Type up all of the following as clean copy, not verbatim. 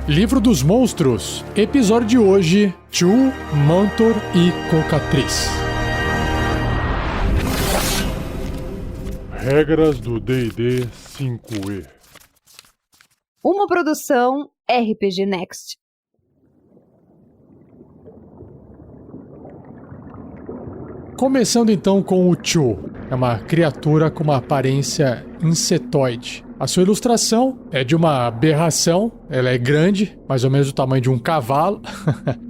Livro dos Monstros, episódio de hoje, Chu, Mantor e Cocatriz. Regras do D&D 5e. Uma produção RPG Next. Começando então com o Chu. É uma criatura com uma aparência insetoide. A sua ilustração é de uma aberração, ela é grande, mais ou menos do tamanho de um cavalo.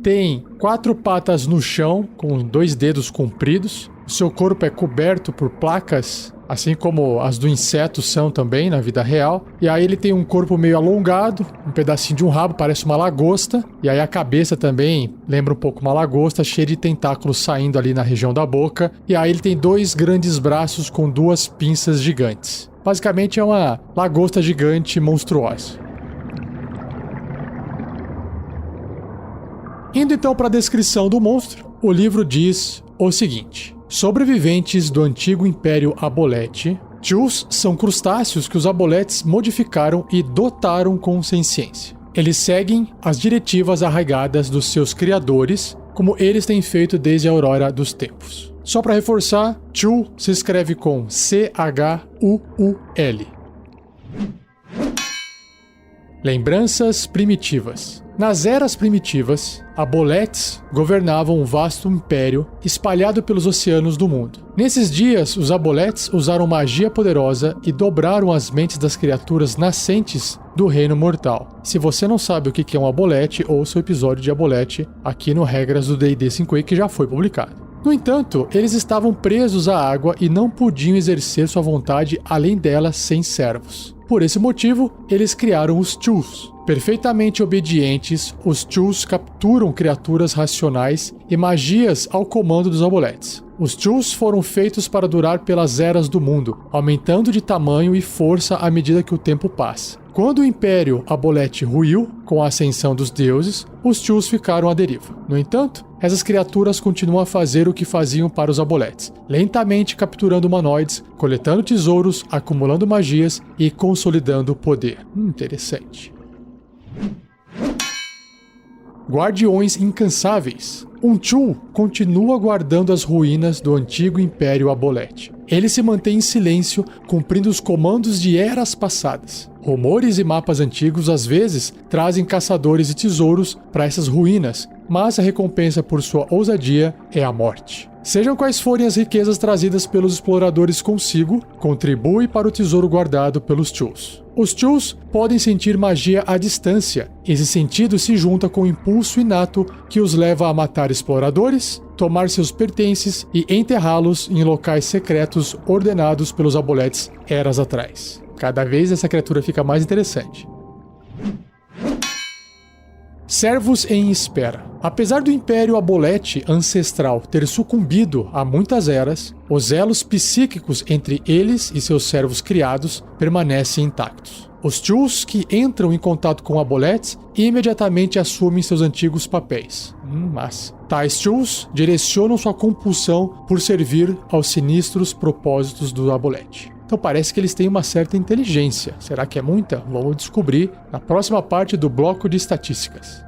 Tem 4 patas no chão, com 2 dedos compridos. O seu corpo é coberto por placas, assim como as do inseto são também na vida real. E aí ele tem um corpo meio alongado, um pedacinho de um rabo, parece uma lagosta. E aí a cabeça também lembra um pouco uma lagosta, cheia de tentáculos saindo ali na região da boca. E aí ele tem 2 grandes braços com 2 pinças gigantes. Basicamente é uma lagosta gigante monstruosa. Indo então para a descrição do monstro, o livro diz o seguinte: sobreviventes do antigo Império Abolete, Chus são crustáceos que os Aboletes modificaram e dotaram com senciência. Eles seguem as diretivas arraigadas dos seus criadores, como eles têm feito desde a aurora dos tempos. Só para reforçar, Chu se escreve com C-H-U-U-L. Lembranças primitivas. Nas eras primitivas, Aboletes governavam um vasto império espalhado pelos oceanos do mundo. Nesses dias, os Aboletes usaram magia poderosa e dobraram as mentes das criaturas nascentes do reino mortal. Se você não sabe o que é um Abolete, ouça o episódio de Abolete aqui no Regras do D&D 5e que já foi publicado. No entanto, eles estavam presos à água e não podiam exercer sua vontade além dela sem servos. Por esse motivo, eles criaram os Chus. Perfeitamente obedientes, os Chus capturam criaturas racionais e magias ao comando dos Aboletes. Os Chus foram feitos para durar pelas eras do mundo, aumentando de tamanho e força à medida que o tempo passa. Quando o Império Abolete ruiu, com a ascensão dos deuses, os Chus ficaram à deriva. No entanto, essas criaturas continuam a fazer o que faziam para os Aboletes, lentamente capturando humanoides, coletando tesouros, acumulando magias e consolidando o poder. Interessante. Guardiões incansáveis. Um Chu continua guardando as ruínas do antigo Império Abolete. Ele se mantém em silêncio, cumprindo os comandos de eras passadas. Rumores e mapas antigos às vezes trazem caçadores e tesouros para essas ruínas, mas a recompensa por sua ousadia é a morte. Sejam quais forem as riquezas trazidas pelos exploradores consigo, contribui para o tesouro guardado pelos Chus. Os Chus podem sentir magia à distância. Esse sentido se junta com o impulso inato que os leva a matar exploradores, tomar seus pertences e enterrá-los em locais secretos ordenados pelos Aboletes eras atrás. Cada vez essa criatura fica mais interessante. Servos em espera. Apesar do Império Abolete ancestral ter sucumbido a muitas eras, os elos psíquicos entre eles e seus servos criados permanecem intactos. Os Chus que entram em contato com Aboletes imediatamente assumem seus antigos papéis. Mas tais Chus direcionam sua compulsão por servir aos sinistros propósitos do Abolete. Então parece que eles têm uma certa inteligência. Será que é muita? Vamos descobrir na próxima parte do bloco de estatísticas.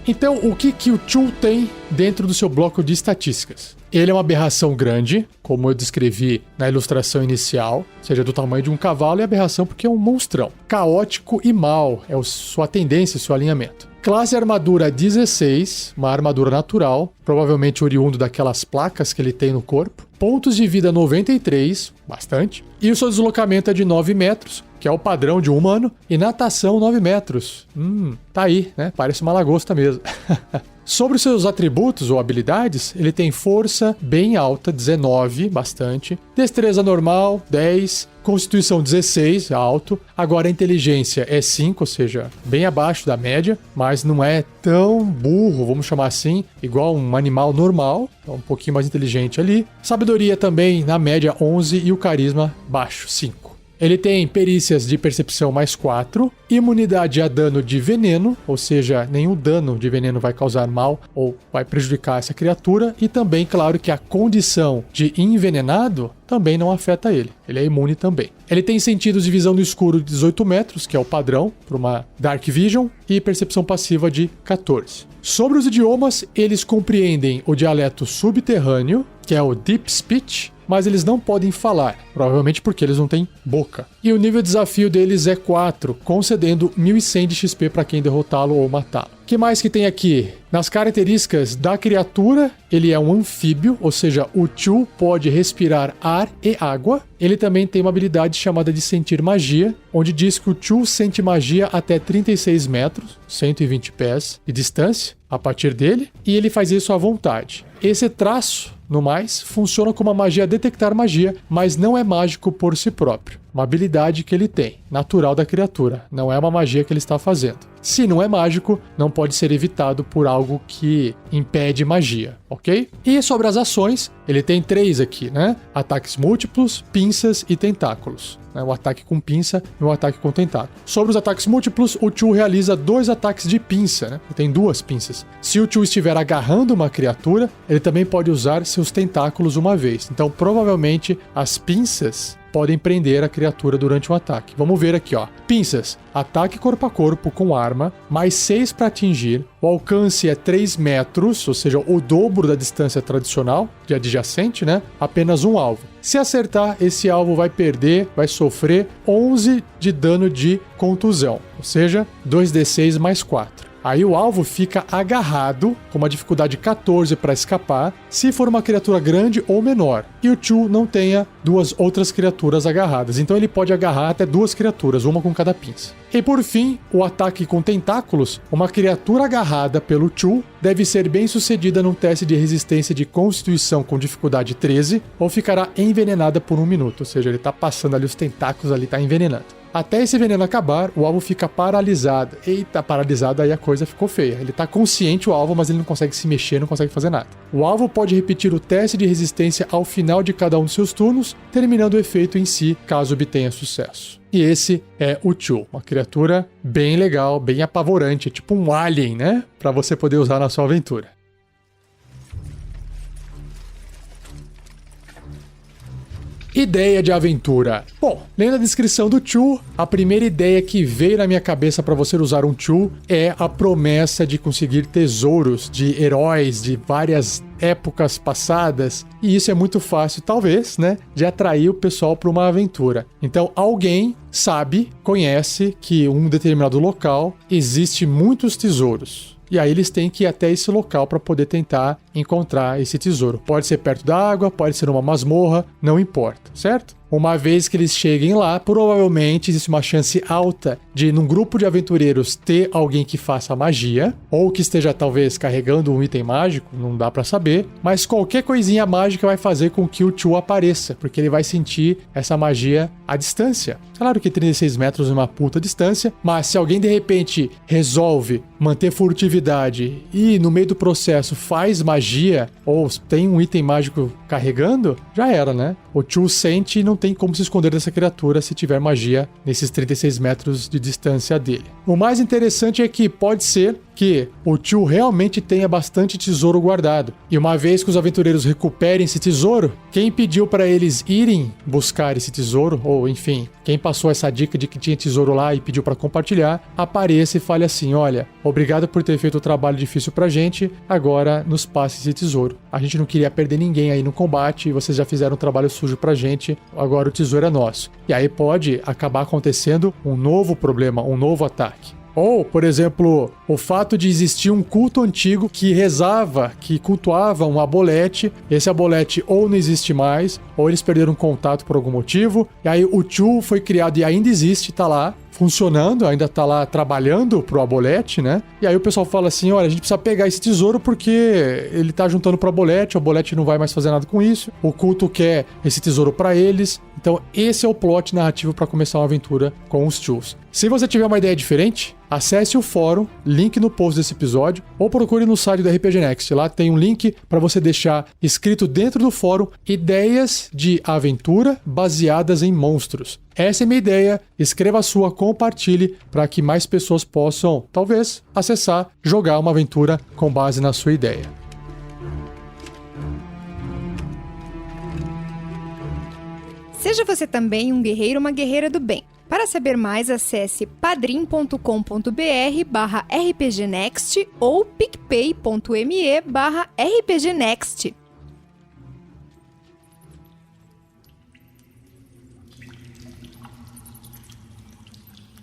Então, o que o Chu tem dentro do seu bloco de estatísticas? Ele é uma aberração grande, como eu descrevi na ilustração inicial, ou seja, do tamanho de um cavalo, e aberração porque é um monstrão. Caótico e mau é sua tendência, seu alinhamento. Classe armadura 16, uma armadura natural, provavelmente oriundo daquelas placas que ele tem no corpo. Pontos de vida 93, bastante. E o seu deslocamento é de 9 metros, que é o padrão de um humano. E natação 9 metros. Tá aí, né? Parece uma lagosta mesmo. Sobre os seus atributos ou habilidades, ele tem força bem alta, 19, bastante. Destreza normal, 10. Constituição 16, alto. Agora a inteligência é 5, ou seja, bem abaixo da média, mas não é tão burro, vamos chamar assim, igual um animal normal, então um pouquinho mais inteligente ali. Sabedoria também na média 11 e o carisma baixo, 5. Ele tem perícias de percepção +4, imunidade a dano de veneno, ou seja, nenhum dano de veneno vai causar mal ou vai prejudicar essa criatura, e também, claro, que a condição de envenenado também não afeta ele. Ele é imune também. Ele tem sentidos de visão no escuro de 18 metros, que é o padrão para uma Dark Vision, e percepção passiva de 14. Sobre os idiomas, eles compreendem o dialeto subterrâneo, que é o Deep Speech, mas eles não podem falar, provavelmente porque eles não têm boca. E o nível de desafio deles é 4, concedendo 1100 de XP para quem derrotá-lo ou matá-lo. O que mais que tem aqui? Nas características da criatura, ele é um anfíbio, ou seja, o Chu pode respirar ar e água. Ele também tem uma habilidade chamada de sentir magia, onde diz que o Chu sente magia até 36 metros, 120 pés de distância, a partir dele, e ele faz isso à vontade. Esse traço, no mais, funciona como a magia detectar magia, mas não é mágico por si próprio. Uma habilidade que ele tem, natural da criatura, não é uma magia que ele está fazendo. Se não é mágico, não pode ser evitado por algo que impede magia, ok? E sobre as ações, ele tem 3 aqui, né? Ataques múltiplos, pinças e tentáculos. O ataque com pinça e o ataque com tentáculo. Sobre os ataques múltiplos, o Chu realiza 2 ataques de pinça, né? Ele tem 2 pinças. Se o Chu estiver agarrando uma criatura, ele também pode usar seus tentáculos uma vez. Então, provavelmente, as pinças podem prender a criatura durante um ataque. Vamos ver aqui, ó. Pinças. Ataque corpo a corpo com arma, mais 6 para atingir. O alcance é 3 metros, ou seja, o dobro da distância tradicional de adjacente, né? Apenas um alvo. Se acertar, esse alvo vai perder, vai sofrer 11 de dano de contusão, ou seja, 2d6 mais 4. Aí o alvo fica agarrado, com uma dificuldade 14 para escapar, se for uma criatura grande ou menor, e o Chu não tenha 2 outras criaturas agarradas. Então ele pode agarrar até 2 criaturas, uma com cada pinça. E por fim, o ataque com tentáculos. Uma criatura agarrada pelo Chu deve ser bem sucedida num teste de resistência de constituição com dificuldade 13, ou ficará envenenada por 1 minuto. Ou seja, ele está passando ali os tentáculos, ali está envenenando. Até esse veneno acabar, o alvo fica paralisado. Eita, paralisado, aí a coisa ficou feia. Ele tá consciente, o alvo, mas ele não consegue se mexer, não consegue fazer nada. O alvo pode repetir o teste de resistência ao final de cada um dos seus turnos, terminando o efeito em si, caso obtenha sucesso. E esse é o Chu, uma criatura bem legal, bem apavorante, tipo um alien, né? Pra você poder usar na sua aventura. Ideia de aventura. Bom, lendo a descrição do Chu, a primeira ideia que veio na minha cabeça para você usar um Chu é a promessa de conseguir tesouros de heróis de várias épocas passadas, e isso é muito fácil, talvez, né, de atrair o pessoal para uma aventura. Então, alguém sabe, conhece que em um determinado local existe muitos tesouros. E aí eles têm que ir até esse local para poder tentar encontrar esse tesouro. Pode ser perto da água, pode ser uma masmorra, não importa, certo? Uma vez que eles cheguem lá, provavelmente existe uma chance alta de, num grupo de aventureiros, ter alguém que faça magia, ou que esteja talvez carregando um item mágico, não dá pra saber, mas qualquer coisinha mágica vai fazer com que o Chu apareça, porque ele vai sentir essa magia à distância. Claro que 36 metros é uma puta distância, mas se alguém de repente resolve manter furtividade e no meio do processo faz magia, ou tem um item mágico carregando, já era, né? O Chu sente e não tem como se esconder dessa criatura se tiver magia nesses 36 metros de distância dele. O mais interessante é que pode ser que o Chu realmente tenha bastante tesouro guardado. E uma vez que os aventureiros recuperem esse tesouro, quem pediu para eles irem buscar esse tesouro, ou enfim, quem passou essa dica de que tinha tesouro lá e pediu para compartilhar, apareça e fale assim: olha, obrigado por ter feito o trabalho difícil pra gente, agora nos passe esse tesouro. A gente não queria perder ninguém aí no combate, vocês já fizeram um trabalho sujo pra gente, agora o tesouro é nosso. E aí pode acabar acontecendo um novo problema, um novo ataque. Ou, por exemplo, o fato de existir um culto antigo que rezava, que cultuava um abolete. Esse abolete ou não existe mais, ou eles perderam contato por algum motivo. E aí o Chu foi criado e ainda existe, tá lá, funcionando, ainda tá lá trabalhando pro abolete, né? E aí o pessoal fala assim: olha, a gente precisa pegar esse tesouro porque ele tá juntando pro abolete, o abolete não vai mais fazer nada com isso, o culto quer esse tesouro pra eles. Então esse é o plot narrativo para começar uma aventura com os Chus. Se você tiver uma ideia diferente, acesse o fórum, link no post desse episódio, ou procure no site do RPG Next. Lá tem um link para você deixar escrito dentro do fórum ideias de aventura baseadas em monstros. Essa é a minha ideia, escreva a sua, compartilhe para que mais pessoas possam, talvez, acessar, jogar uma aventura com base na sua ideia. Seja você também um guerreiro ou uma guerreira do bem. Para saber mais, acesse padrim.com.br/rpgnext ou picpay.me/rpgnext.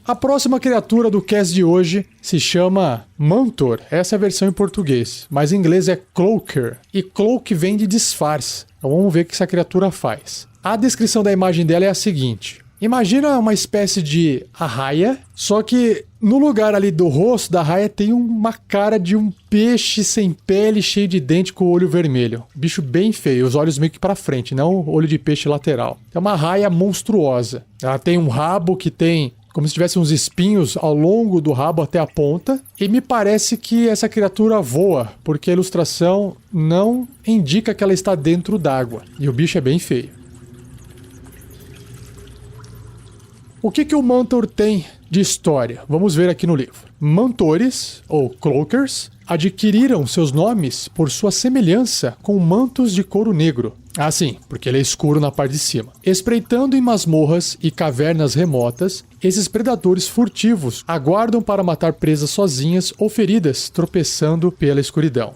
A próxima criatura do cast de hoje se chama Mantor. Essa é a versão em português, mas em inglês é Cloaker. E Cloak vem de disfarce. Então vamos ver o que essa criatura faz. A descrição da imagem dela é a seguinte. Imagina uma espécie de arraia, só que no lugar ali do rosto da arraia tem uma cara de um peixe sem pele, cheio de dente, com o olho vermelho. Bicho bem feio, os olhos meio que pra frente, não olho de peixe lateral. É uma arraia monstruosa. Ela tem um rabo que tem como se tivesse uns espinhos ao longo do rabo até a ponta. E me parece que essa criatura voa, porque a ilustração não indica que ela está dentro d'água. E o bicho é bem feio. O que o Mantor tem de história? Vamos ver aqui no livro. Mantores, ou Cloakers, adquiriram seus nomes por sua semelhança com mantos de couro negro. Ah, sim, porque ele é escuro na parte de cima. Espreitando em masmorras e cavernas remotas, esses predadores furtivos aguardam para matar presas sozinhas ou feridas, tropeçando pela escuridão.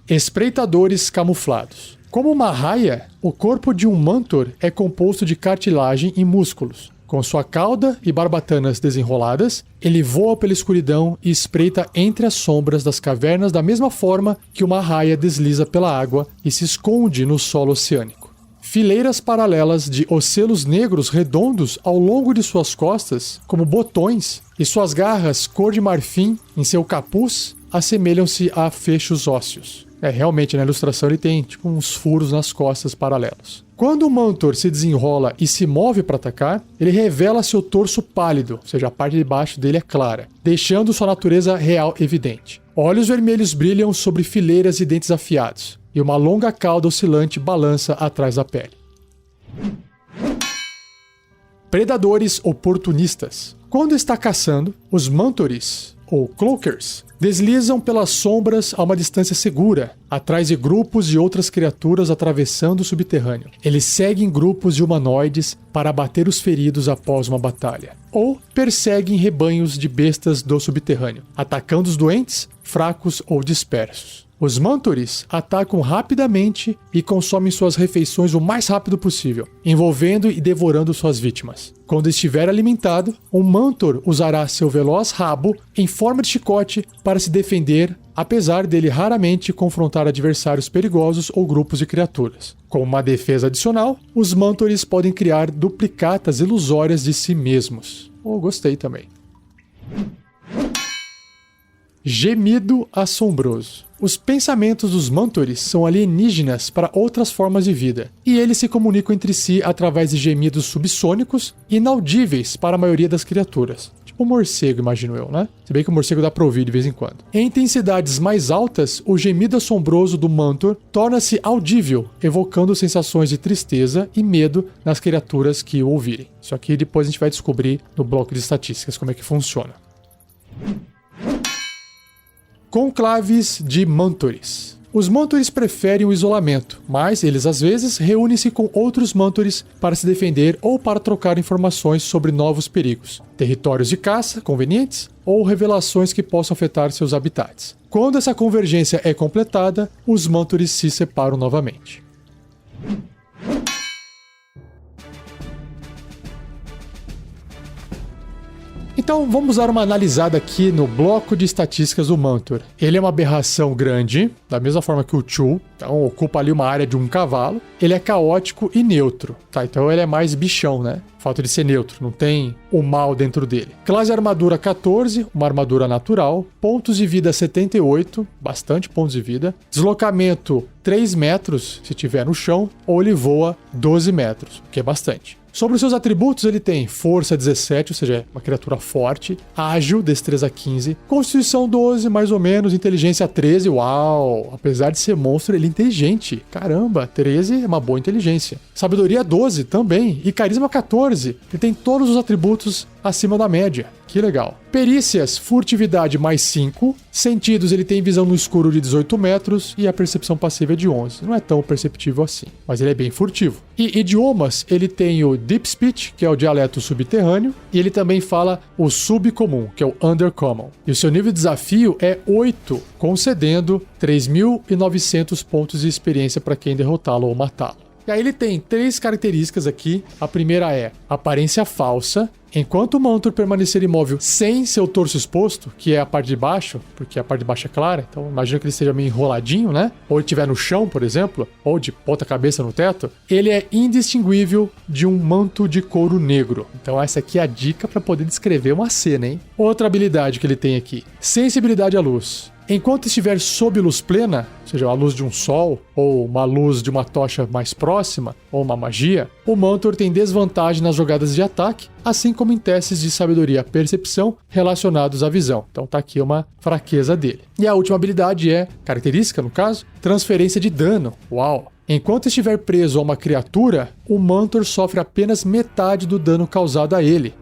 Espreitadores camuflados. Como uma arraia, o corpo de um Mantor é composto de cartilagem e músculos. Com sua cauda e barbatanas desenroladas, ele voa pela escuridão e espreita entre as sombras das cavernas da mesma forma que uma arraia desliza pela água e se esconde no solo oceânico. Fileiras paralelas de ocelos negros redondos ao longo de suas costas, como botões, e suas garras cor de marfim em seu capuz assemelham-se a fechos ósseos. Realmente, na ilustração ele tem tipo uns furos nas costas paralelos. Quando o Mantor se desenrola e se move para atacar, ele revela seu torso pálido, ou seja, a parte de baixo dele é clara, deixando sua natureza real evidente. Olhos vermelhos brilham sobre fileiras de dentes afiados, e uma longa cauda oscilante balança atrás da pele. Predadores oportunistas. Quando está caçando, os Mantores, ou Cloakers, deslizam pelas sombras a uma distância segura, atrás de grupos de outras criaturas atravessando o subterrâneo. Eles seguem grupos de humanoides para abater os feridos após uma batalha. Ou perseguem rebanhos de bestas do subterrâneo, atacando os doentes, fracos ou dispersos. Os Mantores atacam rapidamente e consomem suas refeições o mais rápido possível, envolvendo e devorando suas vítimas. Quando estiver alimentado, um Mantor usará seu veloz rabo em forma de chicote para se defender, apesar dele raramente confrontar adversários perigosos ou grupos de criaturas. Como uma defesa adicional, os Mantores podem criar duplicatas ilusórias de si mesmos. Gostei também. Gemido assombroso. Os pensamentos dos Mantores são alienígenas para outras formas de vida, e eles se comunicam entre si através de gemidos subsônicos inaudíveis para a maioria das criaturas. Tipo um morcego, imagino eu, né? Se bem que o morcego dá pra ouvir de vez em quando. Em intensidades mais altas, o gemido assombroso do Mantor torna-se audível, evocando sensações de tristeza e medo nas criaturas que o ouvirem. Isso aqui depois a gente vai descobrir no bloco de estatísticas como é que funciona. Conclaves de Mantores. Os Mantores preferem o isolamento, mas eles às vezes reúnem-se com outros Mantores para se defender ou para trocar informações sobre novos perigos, territórios de caça convenientes ou revelações que possam afetar seus habitats. Quando essa convergência é completada, os Mantores se separam novamente. Então vamos dar uma analisada aqui no bloco de estatísticas do Mantor. Ele é uma aberração grande, da mesma forma que o Chu, então ocupa ali uma área de um cavalo. Ele é caótico e neutro, tá? Então ele é mais bichão, né? Falta de ser neutro, não tem o mal dentro dele. Classe armadura 14, uma armadura natural. Pontos de vida 78, bastante pontos de vida. Deslocamento 3 metros, se tiver no chão, ou ele voa 12 metros, que é bastante. Sobre os seus atributos, ele tem força 17, ou seja, é uma criatura forte, ágil, destreza 15, constituição 12, mais ou menos, inteligência 13, uau! Apesar de ser monstro, ele é inteligente. Caramba, 13 é uma boa inteligência. Sabedoria 12 também, e carisma 14. Ele tem todos os atributos acima da média. Que legal. Perícias, furtividade mais 5. Sentidos, ele tem visão no escuro de 18 metros e a percepção passiva é de 11. Não é tão perceptível assim, mas ele é bem furtivo. E idiomas, ele tem o Deep Speech, que é o dialeto subterrâneo, e ele também fala o subcomum, que é o Undercommon. E o seu nível de desafio é 8, concedendo 3.900 pontos de experiência para quem derrotá-lo ou matá-lo. E aí ele tem 3 características aqui. A primeira é aparência falsa. Enquanto o Mantor permanecer imóvel sem seu torso exposto, que é a parte de baixo, porque a parte de baixo é clara, então imagina que ele esteja meio enroladinho, né? Ou ele estiver no chão, por exemplo, ou de ponta cabeça no teto, ele é indistinguível de um manto de couro negro. Então essa aqui é a dica para poder descrever uma cena, hein? Outra habilidade que ele tem aqui, sensibilidade à luz. Enquanto estiver sob luz plena, ou seja, a luz de um sol, ou uma luz de uma tocha mais próxima, ou uma magia, o Mantor tem desvantagem nas jogadas de ataque, assim como em testes de sabedoria e percepção relacionados à visão. Então tá aqui uma fraqueza dele. E a última habilidade é, característica no caso, transferência de dano. Uau! Enquanto estiver preso a uma criatura, o Mantor sofre apenas metade do dano causado a ele,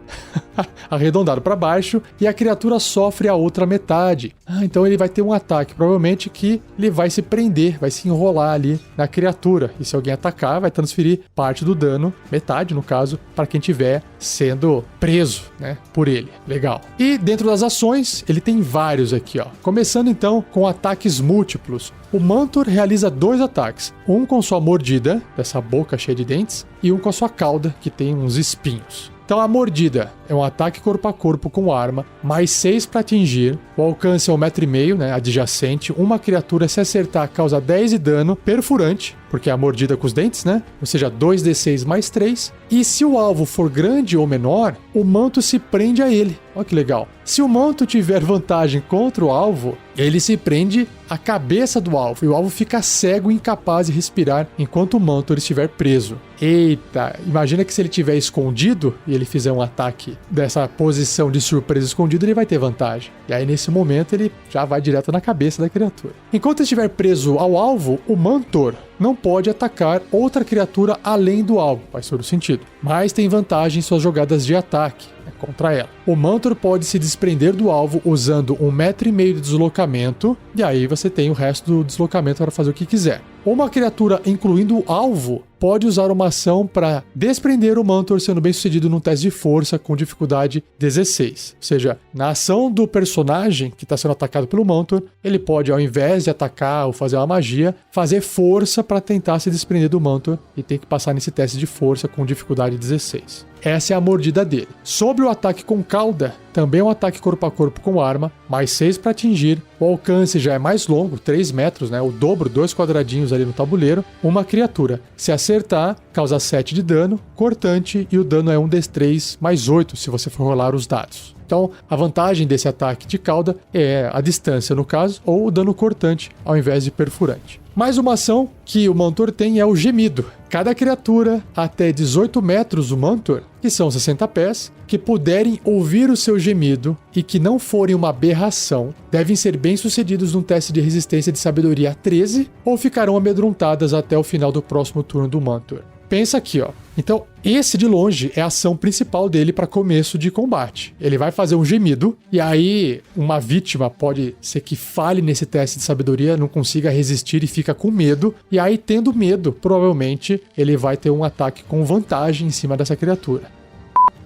arredondado para baixo, e a criatura sofre a outra metade. Então ele vai ter um ataque, provavelmente que ele vai se prender, vai se enrolar ali na criatura, e se alguém atacar, vai transferir parte do dano, metade no caso, para quem estiver sendo preso, né, por ele. Legal. E dentro das ações, ele tem vários aqui, ó. Começando então com ataques múltiplos. O Mantor realiza 2 ataques, um com sua mordida, dessa boca cheia de dentes, e um com a sua cauda, que tem uns espinhos. Então a mordida é um ataque corpo a corpo com arma, mais 6 para atingir, o alcance é 1,5 m, né, adjacente, uma criatura se acertar causa 10 de dano perfurante, porque é a mordida com os dentes, né? Ou seja, 2d6 mais 3. E se o alvo for grande ou menor, o manto se prende a ele. Olha que legal. Se o manto tiver vantagem contra o alvo, ele se prende à cabeça do alvo, e o alvo fica cego e incapaz de respirar enquanto o manto estiver preso. Eita, imagina que se ele estiver escondido e ele fizer um ataque dessa posição de surpresa escondido, ele vai ter vantagem. E aí nesse momento ele já vai direto na cabeça da criatura. Enquanto estiver preso ao alvo, o Mantor não pode atacar outra criatura além do alvo, faz todo sentido, mas tem vantagem em suas jogadas de ataque contra ela. O Mantor pode se desprender do alvo usando 1,5 m de deslocamento, e aí você tem o resto do deslocamento para fazer o que quiser. Uma criatura, incluindo o alvo, pode usar uma ação para desprender o Mantor, sendo bem sucedido num teste de força com dificuldade 16. Ou seja, na ação do personagem que está sendo atacado pelo Mantor, ele pode, ao invés de atacar ou fazer uma magia, fazer força para tentar se desprender do Mantor, e tem que passar nesse teste de força com dificuldade 16. Essa é a mordida dele. Sobre o ataque com cauda, também é um ataque corpo a corpo com arma, mais 6 para atingir. O alcance já é mais longo, 3 metros, né? O dobro, 2 quadradinhos ali no tabuleiro. Uma criatura, se acertar, causa 7 de dano, cortante, e o dano é 1d3 mais 8, se você for rolar os dados. Então, a vantagem desse ataque de cauda é a distância, no caso, ou o dano cortante, ao invés de perfurante. Mais uma ação que o Mantor tem é o gemido. Cada criatura até 18 metros do Mantor, que são 60 pés, que puderem ouvir o seu gemido e que não forem uma aberração, devem ser bem-sucedidos num teste de resistência de sabedoria 13 ou ficarão amedrontadas até o final do próximo turno do Mantor. Pensa aqui, ó. Então, esse de longe é a ação principal dele para começo de combate. Ele vai fazer um gemido, e aí uma vítima pode ser que falhe nesse teste de sabedoria, não consiga resistir e fica com medo, e aí tendo medo, provavelmente ele vai ter um ataque com vantagem em cima dessa criatura.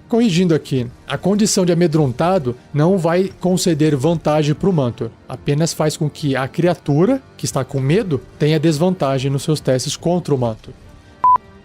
Corrigindo aqui, a condição de amedrontado não vai conceder vantagem para o Mantor, apenas faz com que a criatura que está com medo tenha desvantagem nos seus testes contra o Mantor.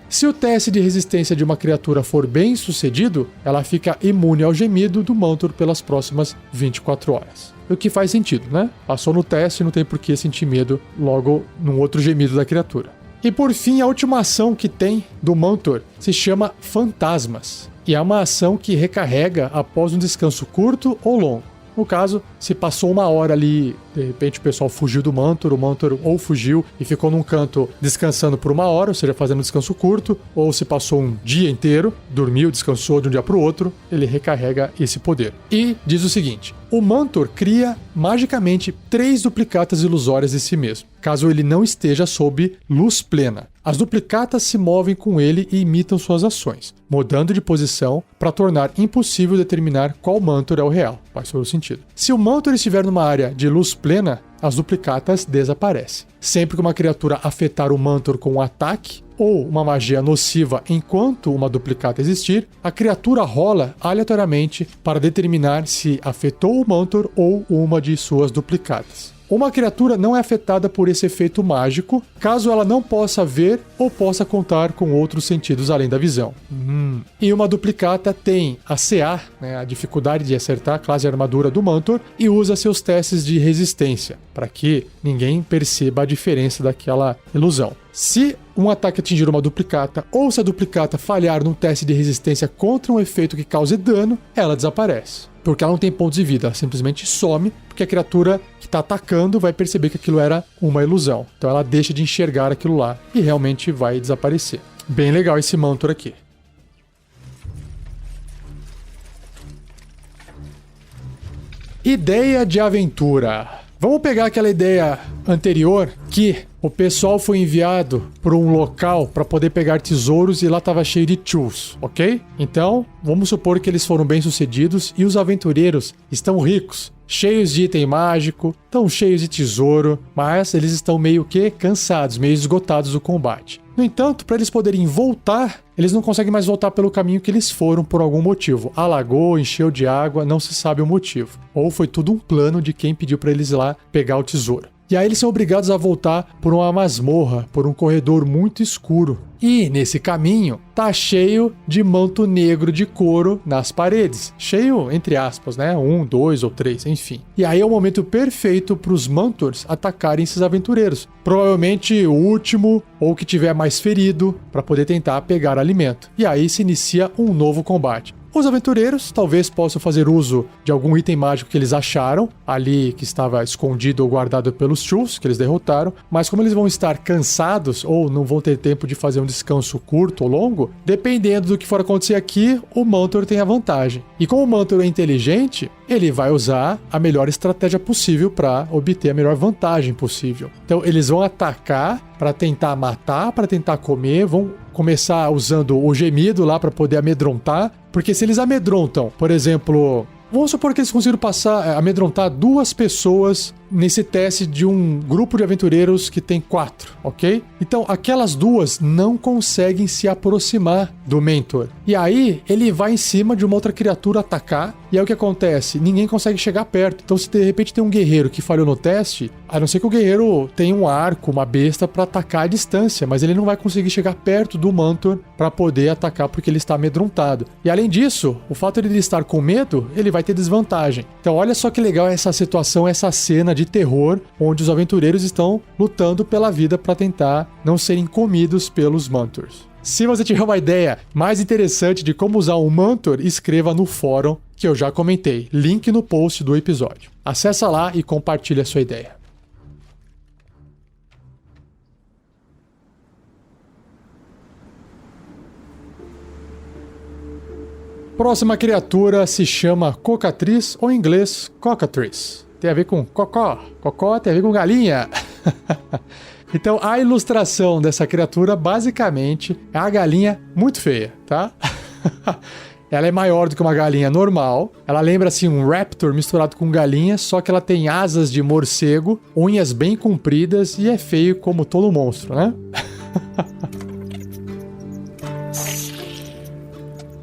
Se o teste de resistência de uma criatura for bem sucedido, ela fica imune ao gemido do Mantor pelas próximas 24 horas. O que faz sentido, né? Passou no teste, não tem por que sentir medo logo num outro gemido da criatura. E por fim, a última ação que tem do Mantor se chama Fantasmas. E é uma ação que recarrega após um descanso curto ou longo. No caso, se passou 1 hora ali, de repente o pessoal fugiu do Mantor, o Mantor ou fugiu e ficou num canto descansando por 1 hora, ou seja, fazendo um descanso curto, ou se passou um dia inteiro, dormiu, descansou de um dia para o outro, ele recarrega esse poder. E diz o seguinte: o Mantor cria magicamente 3 duplicatas ilusórias de si mesmo, caso ele não esteja sob luz plena. As duplicatas se movem com ele e imitam suas ações, mudando de posição para tornar impossível determinar qual Mantor é o real. Faz todo sentido. Se o Mantor estiver numa área de luz plena, as duplicatas desaparecem. Sempre que uma criatura afetar o Mantor com um ataque ou uma magia nociva enquanto uma duplicata existir, a criatura rola aleatoriamente para determinar se afetou o Mantor ou uma de suas duplicatas. Uma criatura não é afetada por esse efeito mágico, caso ela não possa ver ou possa contar com outros sentidos além da visão. E uma duplicata tem a CA, a dificuldade de acertar a classe de armadura do Mantor, e usa seus testes de resistência, para que ninguém perceba a diferença daquela ilusão. Se um ataque atingir uma duplicata, ou se a duplicata falhar num teste de resistência contra um efeito que cause dano, ela desaparece. Porque ela não tem pontos de vida, ela simplesmente some, porque a criatura que está atacando vai perceber que aquilo era uma ilusão. Então ela deixa de enxergar aquilo lá e realmente vai desaparecer. Bem legal esse Mantor aqui. Ideia de aventura. Vamos pegar aquela ideia anterior que o pessoal foi enviado para um local para poder pegar tesouros e lá estava cheio de tools, ok? Então, vamos supor que eles foram bem-sucedidos e os aventureiros estão ricos, cheios de item mágico, estão cheios de tesouro, mas eles estão meio que cansados, meio esgotados do combate. No entanto, para eles poderem voltar, eles não conseguem mais voltar pelo caminho que eles foram por algum motivo. Alagou, encheu de água, não se sabe o motivo. Ou foi tudo um plano de quem pediu para eles ir lá pegar o tesouro. E aí eles são obrigados a voltar por uma masmorra, por um corredor muito escuro. E nesse caminho tá cheio de manto negro de couro nas paredes. Cheio, entre aspas, né? 1, 2 ou 3, enfim. E aí é o momento perfeito para os Mantors atacarem esses aventureiros. Provavelmente o último ou que tiver mais ferido para poder tentar pegar alimento. E aí se inicia um novo combate. Os aventureiros talvez possam fazer uso de algum item mágico que eles acharam ali, que estava escondido ou guardado pelos Chus, que eles derrotaram, mas como eles vão estar cansados ou não vão ter tempo de fazer um descanso curto ou longo, dependendo do que for acontecer aqui, o Mantor tem a vantagem. E como o Mantor é inteligente, ele vai usar a melhor estratégia possível para obter a melhor vantagem possível. Então eles vão atacar para tentar matar, para tentar comer, vão começar usando o gemido lá para poder amedrontar, porque se eles amedrontam, por exemplo, vamos supor que eles conseguiram amedrontar 2 pessoas nesse teste de um grupo de aventureiros que tem 4, ok? Então, aquelas 2 não conseguem se aproximar do Mentor. E aí, ele vai em cima de uma outra criatura atacar, e aí o que acontece? Ninguém consegue chegar perto. Então, se de repente tem um guerreiro que falhou no teste, a não ser que o guerreiro tenha um arco, uma besta para atacar à distância, mas ele não vai conseguir chegar perto do Mantor para poder atacar porque ele está amedrontado. E além disso, o fato de ele estar com medo, ele vai ter desvantagem. Então, olha só que legal essa situação, essa cena de terror, onde os aventureiros estão lutando pela vida para tentar não serem comidos pelos Mantors. Se você tiver uma ideia mais interessante de como usar um Mantor, escreva no fórum que eu já comentei. Link no post do episódio. Acessa lá e compartilha a sua ideia. Próxima criatura se chama Cocatriz, ou em inglês, Cockatrice. Tem a ver com cocó. Cocó tem a ver com galinha. Então, a ilustração dessa criatura, basicamente, é a galinha muito feia, tá? Ela é maior do que uma galinha normal. Ela lembra, assim, um raptor misturado com galinha, só que ela tem asas de morcego, unhas bem compridas e é feio como todo monstro, né?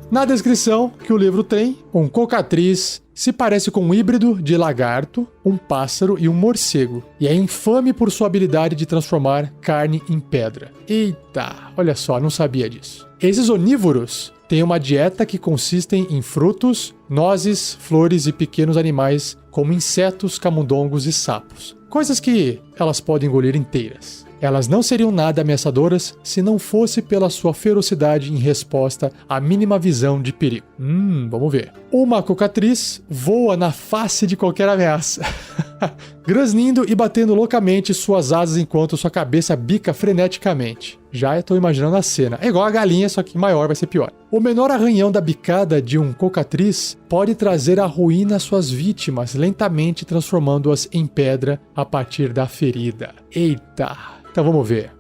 Na descrição que o livro tem, um cocatriz se parece com um híbrido de lagarto, um pássaro e um morcego, e é infame por sua habilidade de transformar carne em pedra. Eita, olha só, não sabia disso. Esses onívoros têm uma dieta que consiste em frutos, nozes, flores e pequenos animais como insetos, camundongos e sapos. Coisas que elas podem engolir inteiras. Elas não seriam nada ameaçadoras se não fosse pela sua ferocidade em resposta à mínima visão de perigo. Vamos ver. Uma cocatriz voa na face de qualquer ameaça, grasnindo e batendo loucamente suas asas enquanto sua cabeça bica freneticamente. Já estou imaginando a cena. É igual a galinha, só que maior, vai ser pior. O menor arranhão da bicada de um cocatriz pode trazer a ruína às suas vítimas, lentamente transformando-as em pedra a partir da ferida. Eita! Então vamos ver.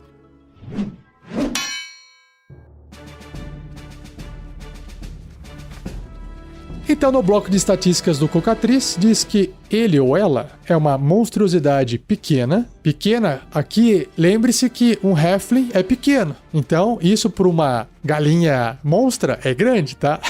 Então, no bloco de estatísticas do cocatriz, diz que ele ou ela é uma monstruosidade pequena. Pequena, aqui, lembre-se que um halfling é pequeno. Então, isso para uma galinha monstra é grande, tá?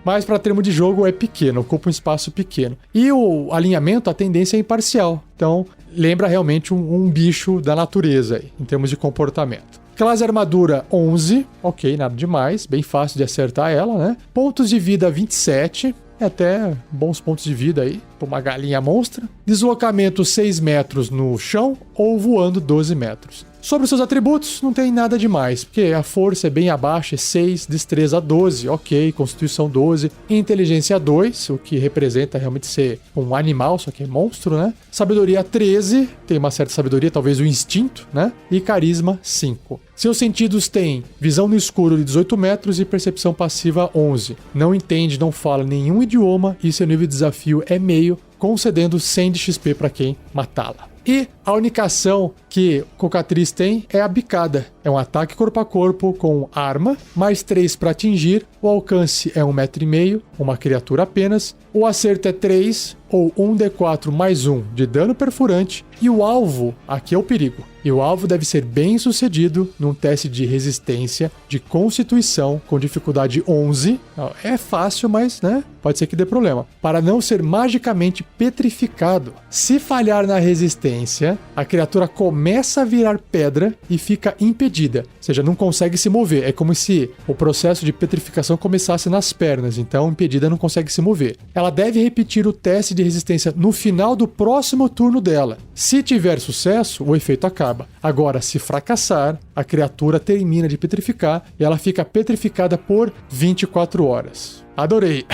Mas para termo de jogo é pequeno, ocupa um espaço pequeno. E o alinhamento, a tendência é imparcial. Então, lembra realmente um bicho da natureza aí, em termos de comportamento. Classe armadura 11, ok, nada demais, bem fácil de acertar ela, né? Pontos de vida 27, até bons pontos de vida aí, para uma galinha monstra. Deslocamento 6 metros no chão ou voando 12 metros. Sobre os seus atributos, não tem nada demais, porque a força é bem abaixo, é 6, destreza 12, ok, constituição 12, inteligência 2, o que representa realmente ser um animal, só que é monstro, né? Sabedoria 13, tem uma certa sabedoria, talvez o instinto, né? E carisma 5. Seus sentidos têm visão no escuro de 18 metros e percepção passiva 11. Não entende, não fala nenhum idioma e seu nível de desafio é meio, concedendo 100 de XP para quem matá-la. E a única ação que Cocatriz tem é a bicada. É um ataque corpo a corpo com arma, mais 3 para atingir, o alcance é 1,5 m, uma criatura apenas, o acerto é 3 ou 1d4 mais 1 de dano perfurante, e o alvo, aqui é o perigo, e o alvo deve ser bem sucedido num teste de resistência de constituição com dificuldade 11, é fácil, mas né, pode ser que dê problema, para não ser magicamente petrificado. Se falhar na resistência, a criatura começa a virar pedra e fica impedida, ou seja, não consegue se mover, é como se o processo de petrificação começasse nas pernas, então impedida não consegue se mover. Ela deve repetir o teste de resistência no final do próximo turno dela. Se tiver sucesso, o efeito acaba. Agora, se fracassar, a criatura termina de petrificar e ela fica petrificada por 24 horas. Adorei!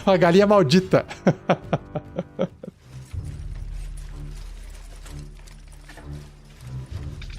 A galinha maldita!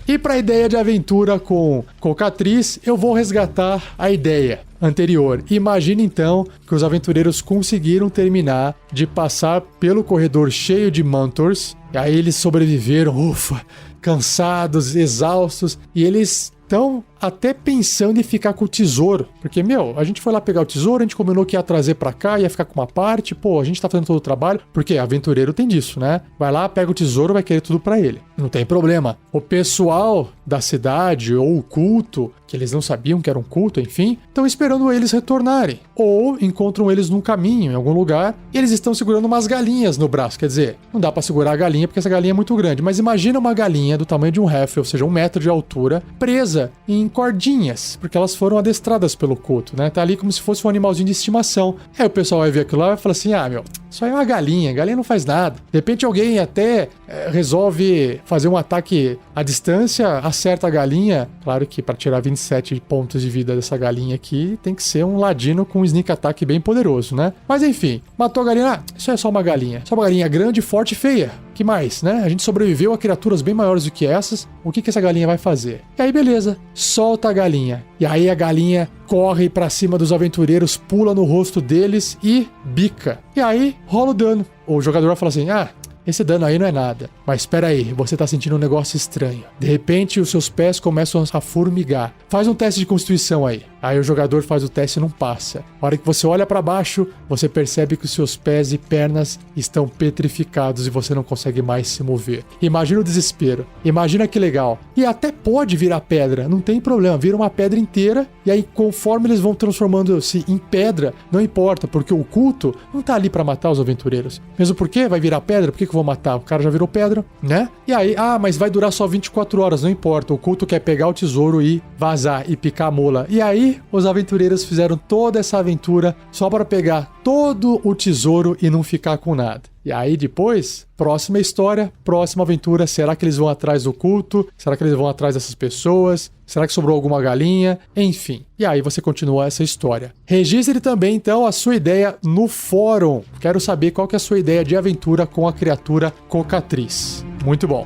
E para a ideia de aventura com Cocatriz, eu vou resgatar a ideia anterior. Imagine então que os aventureiros conseguiram terminar de passar pelo corredor cheio de Mantors, e aí eles sobreviveram, ufa, cansados, exaustos, e eles estão até pensando em ficar com o tesouro, porque, a gente foi lá pegar o tesouro, a gente combinou que ia trazer pra cá, ia ficar com uma parte, a gente tá fazendo todo o trabalho, porque aventureiro tem disso, né? Vai lá, pega o tesouro, vai querer tudo pra ele. Não tem problema. O pessoal da cidade, ou o culto, que eles não sabiam que era um culto, enfim, estão esperando eles retornarem, ou encontram eles num caminho, em algum lugar, e eles estão segurando umas galinhas no braço, quer dizer, não dá pra segurar a galinha, porque essa galinha é muito grande, mas imagina uma galinha do tamanho de um halfling, ou seja, 1 metro de altura, presa em cordinhas, porque elas foram adestradas pelo culto, né? Tá ali como se fosse um animalzinho de estimação. Aí o pessoal vai ver aquilo lá e vai falar assim, isso aí é uma galinha não faz nada. De repente alguém até resolve fazer um ataque à distância, acerta a galinha. Claro que para tirar 27 pontos de vida dessa galinha aqui, tem que ser um ladino com um sneak attack bem poderoso, né? Mas enfim, matou a galinha, isso é só uma galinha. Só uma galinha grande, forte e feia. Que mais, né? A gente sobreviveu a criaturas bem maiores do que essas. O que essa galinha vai fazer? E aí, beleza. Solta a galinha. E aí a galinha corre pra cima dos aventureiros, pula no rosto deles e bica. E aí rola o dano. O jogador vai falar assim, esse dano aí não é nada. Mas espera aí, você tá sentindo um negócio estranho. De repente, os seus pés começam a formigar. Faz um teste de constituição aí. Aí o jogador faz o teste e não passa. A hora que você olha para baixo, você percebe que os seus pés e pernas estão petrificados e você não consegue mais se mover. Imagina o desespero. Imagina que legal. E até pode virar pedra, não tem problema. Vira uma pedra inteira e aí conforme eles vão transformando-se em pedra, não importa, porque o culto não tá ali para matar os aventureiros. Mesmo porque vai virar pedra, por que eu vou matar? O cara já virou pedra, né? E aí, mas vai durar só 24 horas, não importa. O culto quer pegar o tesouro e vazar e picar a mola. E aí aí, os aventureiros fizeram toda essa aventura só para pegar todo o tesouro e não ficar com nada. E aí depois, próxima história, próxima aventura, será que eles vão atrás do culto? Será que eles vão atrás dessas pessoas? Será que sobrou alguma galinha? Enfim. E aí você continua essa história. Registre também, então, a sua ideia no fórum. Quero saber qual que é a sua ideia de aventura com a criatura cocatriz. Muito bom.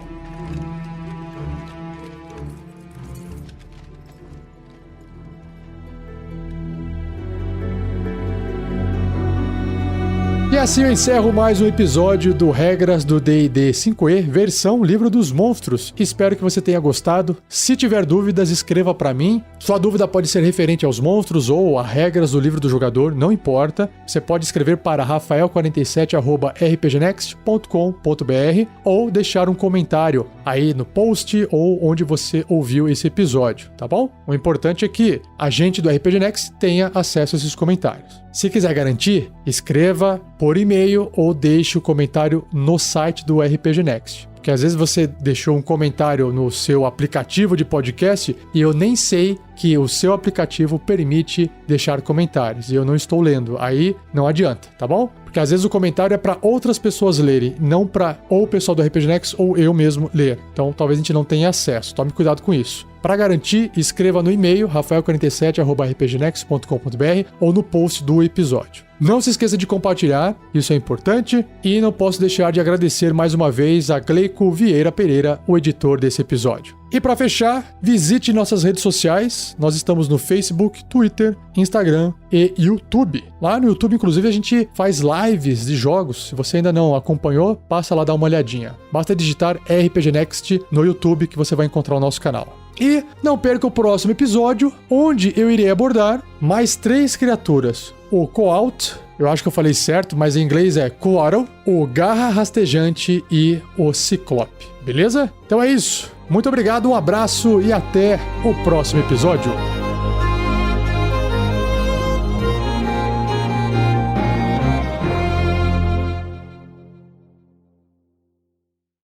E assim eu encerro mais um episódio do Regras do D&D 5e, versão Livro dos Monstros. Espero que você tenha gostado. Se tiver dúvidas, escreva para mim. Sua dúvida pode ser referente aos monstros ou a regras do livro do jogador, não importa. Você pode escrever para rafael47@rpgnext.com.br ou deixar um comentário aí no post ou onde você ouviu esse episódio, tá bom? O importante é que a gente do RPG Next tenha acesso a esses comentários. Se quiser garantir, escreva por e-mail ou deixe o comentário no site do RPG Next. Porque às vezes você deixou um comentário no seu aplicativo de podcast e eu nem sei que o seu aplicativo permite deixar comentários e eu não estou lendo. Aí não adianta, tá bom? Porque às vezes o comentário é para outras pessoas lerem, não para ou o pessoal do RPG Next ou eu mesmo ler. Então talvez a gente não tenha acesso. Tome cuidado com isso. Para garantir, escreva no e-mail rafael47@rpgnext.com.br ou no post do episódio. Não se esqueça de compartilhar, isso é importante. E não posso deixar de agradecer mais uma vez a Gleico Vieira Pereira, o editor desse episódio. E para fechar, visite nossas redes sociais. Nós estamos no Facebook, Twitter, Instagram e YouTube. Lá no YouTube, inclusive, a gente faz lives de jogos. Se você ainda não acompanhou, passa lá dar uma olhadinha. Basta digitar RPG Next no YouTube que você vai encontrar o nosso canal. E não perca o próximo episódio, onde eu irei abordar mais 3 criaturas. O Coalt, eu acho que eu falei certo, mas em inglês é Coatl, o Garra Rastejante e o Ciclope. Beleza? Então é isso. Muito obrigado, um abraço e até o próximo episódio.